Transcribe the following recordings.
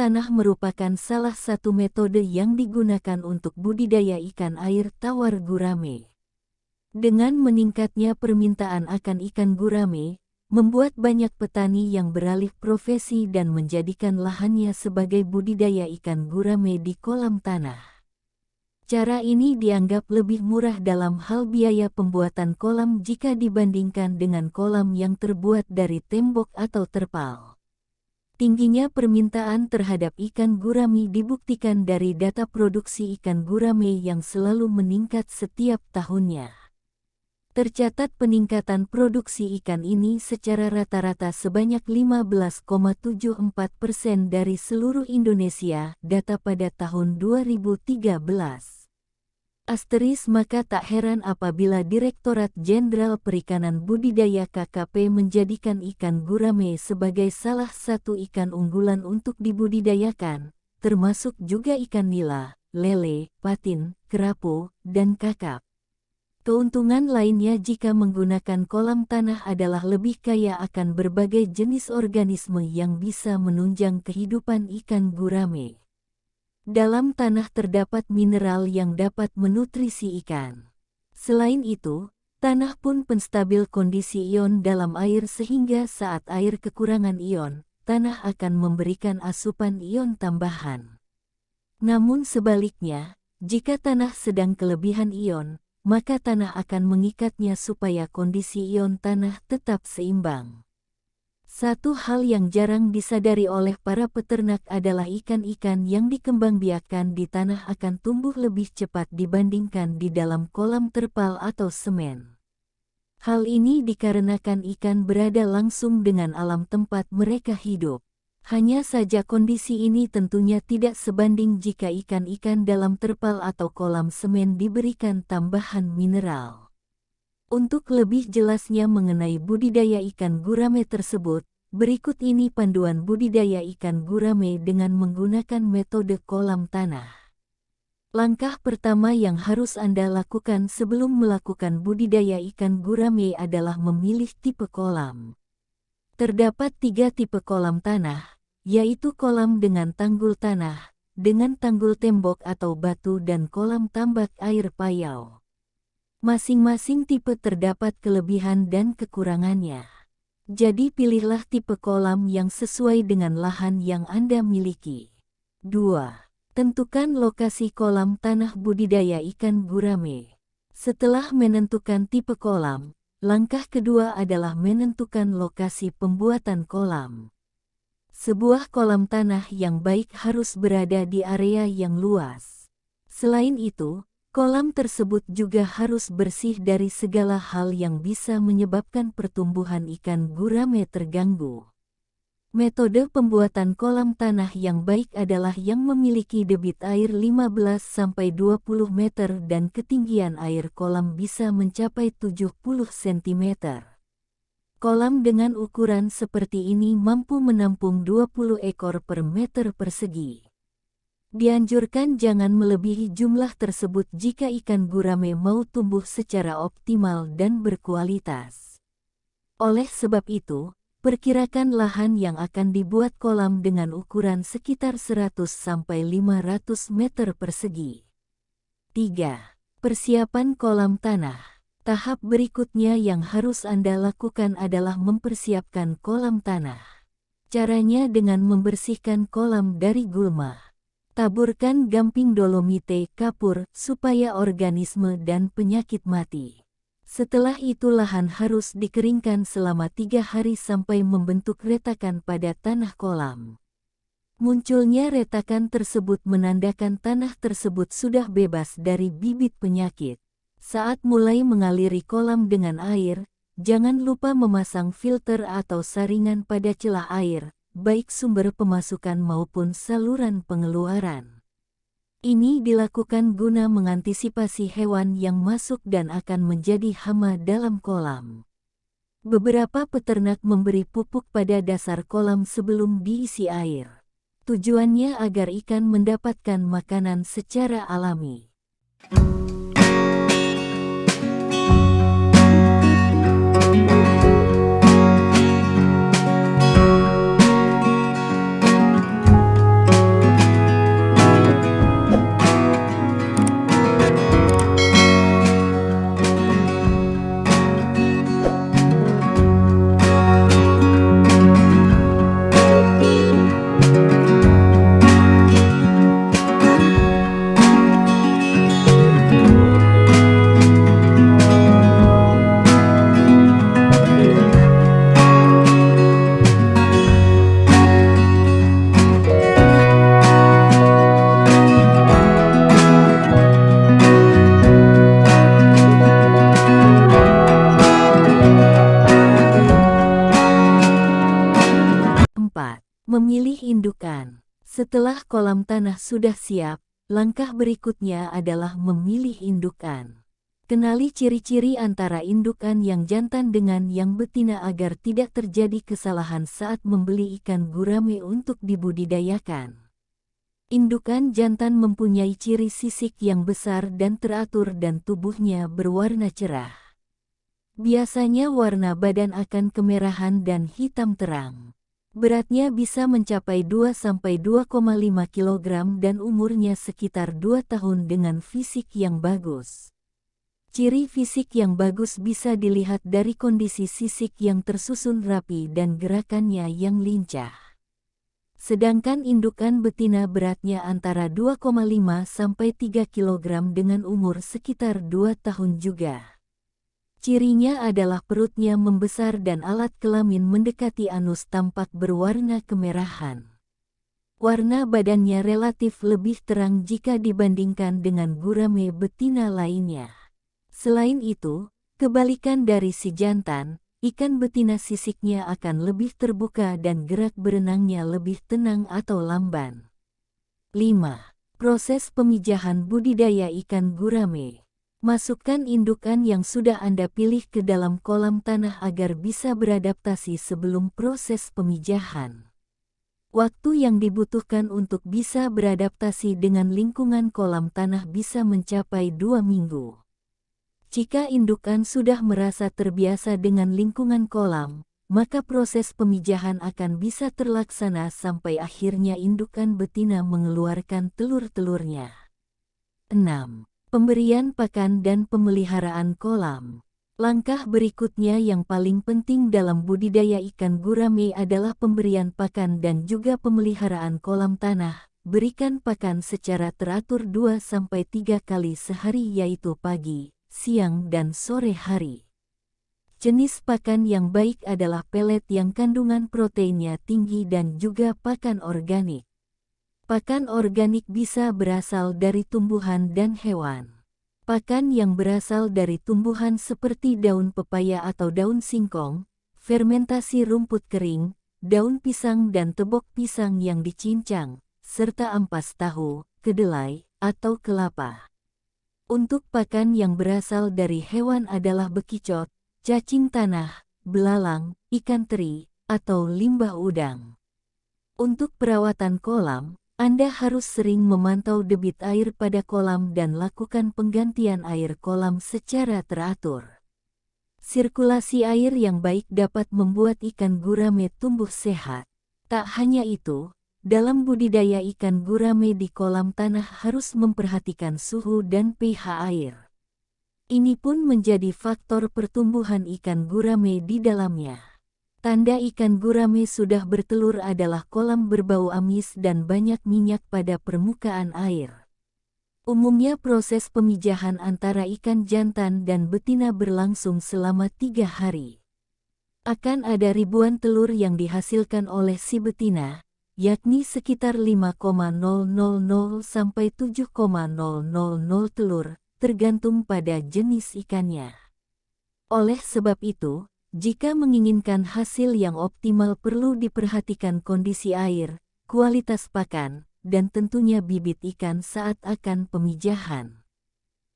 tanah merupakan salah satu metode yang digunakan untuk budidaya ikan air tawar gurame. Dengan meningkatnya permintaan akan ikan gurame, membuat banyak petani yang beralih profesi dan menjadikan lahannya sebagai budidaya ikan gurame di kolam tanah. Cara ini dianggap lebih murah dalam hal biaya pembuatan kolam jika dibandingkan dengan kolam yang terbuat dari tembok atau terpal. Tingginya permintaan terhadap ikan gurame dibuktikan dari data produksi ikan gurame yang selalu meningkat setiap tahunnya. Tercatat peningkatan produksi ikan ini secara rata-rata sebanyak 15,74% dari seluruh Indonesia, data pada tahun 2013. Maka tak heran apabila Direktorat Jenderal Perikanan Budidaya KKP menjadikan ikan gurame sebagai salah satu ikan unggulan untuk dibudidayakan, termasuk juga ikan nila, lele, patin, kerapu, dan kakap. Keuntungan lainnya jika menggunakan kolam tanah adalah lebih kaya akan berbagai jenis organisme yang bisa menunjang kehidupan ikan gurame. Dalam tanah terdapat mineral yang dapat menutrisi ikan. Selain itu, tanah pun penstabil kondisi ion dalam air sehingga saat air kekurangan ion, tanah akan memberikan asupan ion tambahan. Namun sebaliknya, jika tanah sedang kelebihan ion, maka tanah akan mengikatnya supaya kondisi ion tanah tetap seimbang. Satu hal yang jarang disadari oleh para peternak adalah ikan-ikan yang dikembangbiakkan di tanah akan tumbuh lebih cepat dibandingkan di dalam kolam terpal atau semen. Hal ini dikarenakan ikan berada langsung dengan alam tempat mereka hidup. Hanya saja kondisi ini tentunya tidak sebanding jika ikan-ikan dalam terpal atau kolam semen diberikan tambahan mineral. Untuk lebih jelasnya mengenai budidaya ikan gurame tersebut, berikut ini panduan budidaya ikan gurame dengan menggunakan metode kolam tanah. Langkah pertama yang harus Anda lakukan sebelum melakukan budidaya ikan gurame adalah memilih tipe kolam. Terdapat 3 tipe kolam tanah, yaitu kolam dengan tanggul tanah, dengan tanggul tembok atau batu dan kolam tambak air payau. Masing-masing tipe terdapat kelebihan dan kekurangannya. Jadi pilihlah tipe kolam yang sesuai dengan lahan yang Anda miliki. 2. Tentukan lokasi kolam tanah budidaya ikan gurame. Setelah menentukan tipe kolam, langkah kedua adalah menentukan lokasi pembuatan kolam. Sebuah kolam tanah yang baik harus berada di area yang luas. Selain itu, kolam tersebut juga harus bersih dari segala hal yang bisa menyebabkan pertumbuhan ikan gurame terganggu. Metode pembuatan kolam tanah yang baik adalah yang memiliki debit air 15–20 meter dan ketinggian air kolam bisa mencapai 70 cm. Kolam dengan ukuran seperti ini mampu menampung 20 ekor per meter persegi. Dianjurkan jangan melebihi jumlah tersebut jika ikan gurame mau tumbuh secara optimal dan berkualitas. Oleh sebab itu, perkirakan lahan yang akan dibuat kolam dengan ukuran sekitar 100–500 meter persegi. 3. Persiapan kolam tanah. Tahap berikutnya yang harus Anda lakukan adalah mempersiapkan kolam tanah. Caranya dengan membersihkan kolam dari gulma. Taburkan gamping dolomite kapur supaya organisme dan penyakit mati. Setelah itu lahan harus dikeringkan selama 3 hari sampai membentuk retakan pada tanah kolam. Munculnya retakan tersebut menandakan tanah tersebut sudah bebas dari bibit penyakit. Saat mulai mengaliri kolam dengan air, jangan lupa memasang filter atau saringan pada celah air, baik sumber pemasukan maupun saluran pengeluaran. Ini dilakukan guna mengantisipasi hewan yang masuk dan akan menjadi hama dalam kolam. Beberapa peternak memberi pupuk pada dasar kolam sebelum diisi air. Tujuannya agar ikan mendapatkan makanan secara alami. Setelah kolam tanah sudah siap, langkah berikutnya adalah memilih indukan. Kenali ciri-ciri antara indukan yang jantan dengan yang betina agar tidak terjadi kesalahan saat membeli ikan gurame untuk dibudidayakan. Indukan jantan mempunyai ciri sisik yang besar dan teratur dan tubuhnya berwarna cerah. Biasanya warna badan akan kemerahan dan hitam terang. Beratnya bisa mencapai 2–2,5 kg dan umurnya sekitar 2 tahun dengan fisik yang bagus. Ciri fisik yang bagus bisa dilihat dari kondisi sisik yang tersusun rapi dan gerakannya yang lincah. Sedangkan indukan betina beratnya antara 2,5–3 kg dengan umur sekitar 2 tahun juga. Cirinya adalah perutnya membesar dan alat kelamin mendekati anus tampak berwarna kemerahan. Warna badannya relatif lebih terang jika dibandingkan dengan gurame betina lainnya. Selain itu, kebalikan dari si jantan, ikan betina sisiknya akan lebih terbuka dan gerak berenangnya lebih tenang atau lamban. 5. Proses pemijahan budidaya ikan gurame. Masukkan indukan yang sudah Anda pilih ke dalam kolam tanah agar bisa beradaptasi sebelum proses pemijahan. Waktu yang dibutuhkan untuk bisa beradaptasi dengan lingkungan kolam tanah bisa mencapai 2 minggu. Jika indukan sudah merasa terbiasa dengan lingkungan kolam, maka proses pemijahan akan bisa terlaksana sampai akhirnya indukan betina mengeluarkan telur-telurnya. 6. Pemberian pakan dan pemeliharaan kolam. Langkah berikutnya yang paling penting dalam budidaya ikan gurame adalah pemberian pakan dan juga pemeliharaan kolam tanah. Berikan pakan secara teratur 2–3 kali sehari yaitu pagi, siang dan sore hari. Jenis pakan yang baik adalah pelet yang kandungan proteinnya tinggi dan juga pakan organik. Pakan organik bisa berasal dari tumbuhan dan hewan. Pakan yang berasal dari tumbuhan seperti daun pepaya atau daun singkong, fermentasi rumput kering, daun pisang dan tebok pisang yang dicincang, serta ampas tahu, kedelai, atau kelapa. Untuk pakan yang berasal dari hewan adalah bekicot, cacing tanah, belalang, ikan teri, atau limbah udang. Untuk perawatan kolam, Anda harus sering memantau debit air pada kolam dan lakukan penggantian air kolam secara teratur. Sirkulasi air yang baik dapat membuat ikan gurame tumbuh sehat. Tak hanya itu, dalam budidaya ikan gurame di kolam tanah harus memperhatikan suhu dan pH air. Ini pun menjadi faktor pertumbuhan ikan gurame di dalamnya. Tanda ikan gurame sudah bertelur adalah kolam berbau amis dan banyak minyak pada permukaan air. Umumnya proses pemijahan antara ikan jantan dan betina berlangsung selama 3 hari. Akan ada ribuan telur yang dihasilkan oleh si betina, yakni sekitar 5,000–7,000 telur, tergantung pada jenis ikannya. Oleh sebab itu, jika menginginkan hasil yang optimal perlu diperhatikan kondisi air, kualitas pakan, dan tentunya bibit ikan saat akan pemijahan.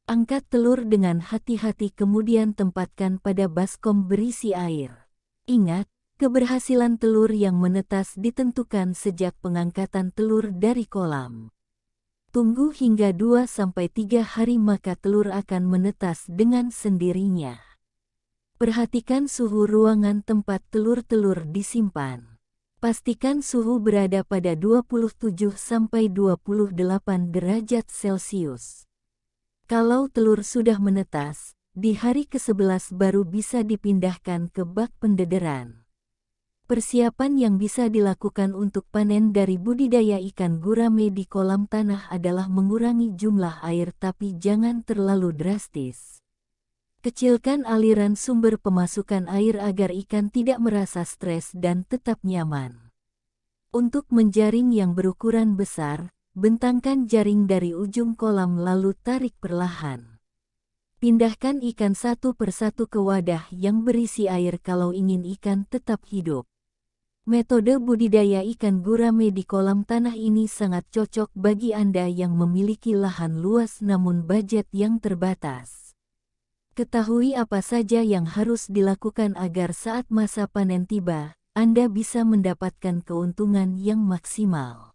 Angkat telur dengan hati-hati kemudian tempatkan pada baskom berisi air. Ingat, keberhasilan telur yang menetas ditentukan sejak pengangkatan telur dari kolam. Tunggu hingga 2–3 hari maka telur akan menetas dengan sendirinya. Perhatikan suhu ruangan tempat telur-telur disimpan. Pastikan suhu berada pada 27–28 derajat Celcius. Kalau telur sudah menetas, di hari ke-11 baru bisa dipindahkan ke bak pendederan. Persiapan yang bisa dilakukan untuk panen dari budidaya ikan gurame di kolam tanah adalah mengurangi jumlah air tapi jangan terlalu drastis. Kecilkan aliran sumber pemasukan air agar ikan tidak merasa stres dan tetap nyaman. Untuk menjaring yang berukuran besar, bentangkan jaring dari ujung kolam lalu tarik perlahan. Pindahkan ikan satu persatu ke wadah yang berisi air kalau ingin ikan tetap hidup. Metode budidaya ikan gurame di kolam tanah ini sangat cocok bagi Anda yang memiliki lahan luas namun budget yang terbatas. Ketahui apa saja yang harus dilakukan agar saat masa panen tiba, Anda bisa mendapatkan keuntungan yang maksimal.